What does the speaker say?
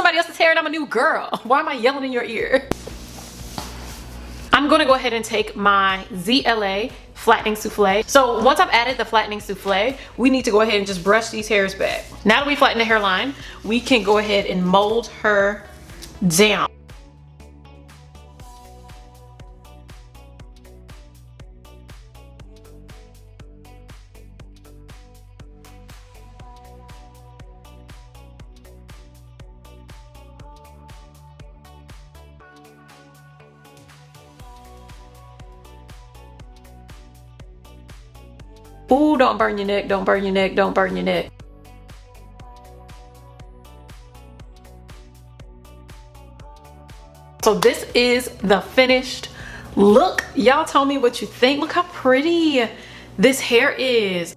somebody else's hair and I'm a new girl. Why am I yelling in your ear? I'm gonna go ahead and take my ZLA flattening souffle. So once I've added the flattening souffle, we need to go ahead and just brush these hairs back. Now that we flatten the hairline, we can go ahead and mold her down. Ooh, don't burn your neck, don't burn your neck, don't burn your neck. So this is the finished look. Y'all tell me what you think. Look how pretty this hair is.